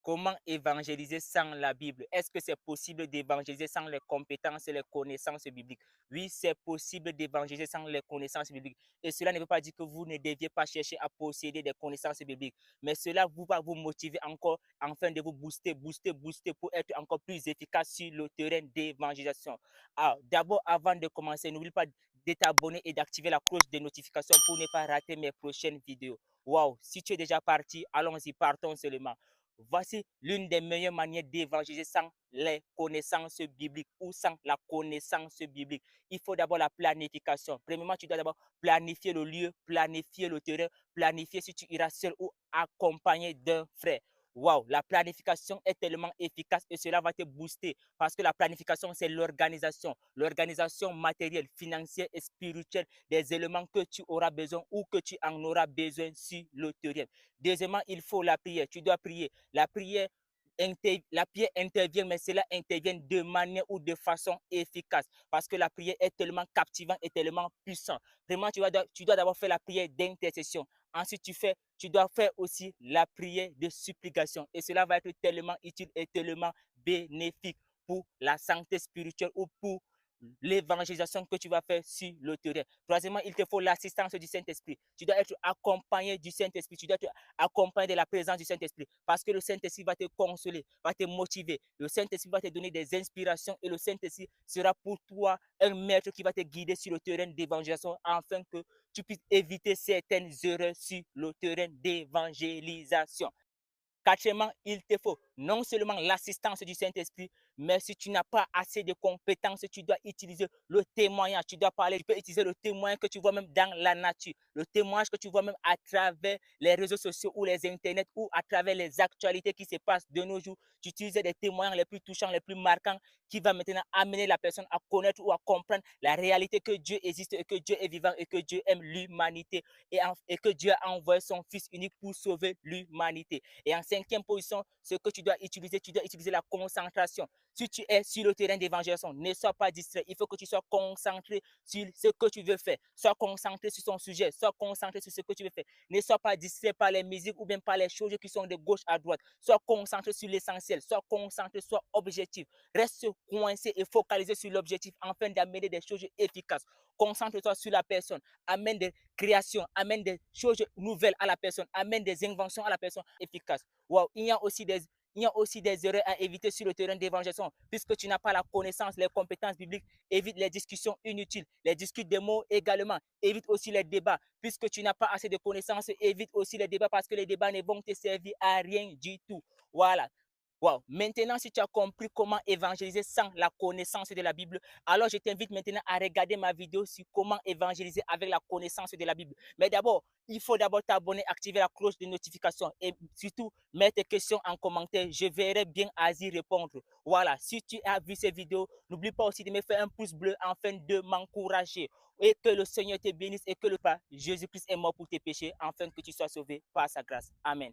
Comment évangéliser sans la Bible? Est-ce que c'est possible d'évangéliser sans les compétences et les connaissances bibliques? Oui, c'est possible d'évangéliser sans les connaissances bibliques. Et cela ne veut pas dire que vous ne deviez pas chercher à posséder des connaissances bibliques. Mais cela va vous motiver encore, afin de vous booster pour être encore plus efficace sur le terrain d'évangélisation. Ah, d'abord, avant de commencer, n'oublie pas de t'abonner et d'activer la cloche de notification pour ne pas rater mes prochaines vidéos. Waouh, si tu es déjà parti, allons-y, partons seulement. Voici l'une des meilleures manières d'évangéliser sans les connaissances bibliques ou sans la connaissance biblique. Il faut d'abord la planification. Premièrement, tu dois d'abord planifier le lieu, planifier le terrain, planifier si tu iras seul ou accompagné d'un frère. Waouh, la planification est tellement efficace et cela va te booster parce que la planification, c'est l'organisation. L'organisation matérielle, financière et spirituelle des éléments que tu auras besoin ou que tu en auras besoin sur le terrain. Deuxièmement, il faut la prière. Tu dois prier. La prière intervient, mais cela intervient de manière ou de façon efficace parce que la prière est tellement captivante et tellement puissante. Vraiment, tu dois d'abord faire la prière d'intercession. Ensuite, tu dois faire aussi la prière de supplication et cela va être tellement utile et tellement bénéfique pour la santé spirituelle ou pour l'évangélisation que tu vas faire sur le terrain. Troisièmement, il te faut l'assistance du Saint-Esprit. Tu dois être accompagné du Saint-Esprit. Tu dois être accompagné de la présence du Saint-Esprit parce que le Saint-Esprit va te consoler, va te motiver. Le Saint-Esprit va te donner des inspirations et le Saint-Esprit sera pour toi un maître qui va te guider sur le terrain d'évangélisation afin que tu puisses éviter certaines erreurs sur le terrain d'évangélisation. Quatrièmement, il te faut non seulement l'assistance du Saint-Esprit, mais si tu n'as pas assez de compétences, tu dois utiliser le témoignage. Tu dois parler, tu peux utiliser le témoin que tu vois même dans la nature, le témoignage que tu vois même à travers les réseaux sociaux ou les internets ou à travers les actualités qui se passent de nos jours. Tu utilises des témoignages les plus touchants, les plus marquants qui va maintenant amener la personne à connaître ou à comprendre la réalité que Dieu existe et que Dieu est vivant et que Dieu aime l'humanité et que Dieu a envoyé son Fils unique pour sauver l'humanité. Et en cinquième position, ce que tu dois utiliser la concentration. Si tu es sur le terrain d'évangélisation, ne sois pas distrait. Il faut que tu sois concentré sur ce que tu veux faire. Sois concentré sur son sujet. Sois concentré sur ce que tu veux faire. Ne sois pas distrait par les musiques ou bien par les choses qui sont de gauche à droite. Sois concentré sur l'essentiel. Sois concentré, sois objectif. Reste coincé et focalisé sur l'objectif afin d'amener des choses efficaces. Concentre-toi sur la personne. Amène des créations, amène des choses nouvelles à la personne, amène des inventions à la personne efficaces. Wow. Il y a aussi des erreurs à éviter sur le terrain d'évangélisation. Puisque tu n'as pas la connaissance, les compétences bibliques, évite les discussions inutiles, les discutes des mots également. Évite aussi les débats. Puisque tu n'as pas assez de connaissances, évite aussi les débats parce que les débats ne vont te servir à rien du tout. Voilà. Wow. Maintenant, si tu as compris comment évangéliser sans la connaissance de la Bible, alors je t'invite maintenant à regarder ma vidéo sur comment évangéliser avec la connaissance de la Bible. Mais d'abord, il faut d'abord t'abonner, activer la cloche de notification et surtout mettre tes questions en commentaire. Je verrai bien à y répondre. Voilà, si tu as vu cette vidéo, n'oublie pas aussi de me faire un pouce bleu afin de m'encourager. Et que le Seigneur te bénisse et que le Père Jésus-Christ est mort pour tes péchés afin que tu sois sauvé par sa grâce. Amen.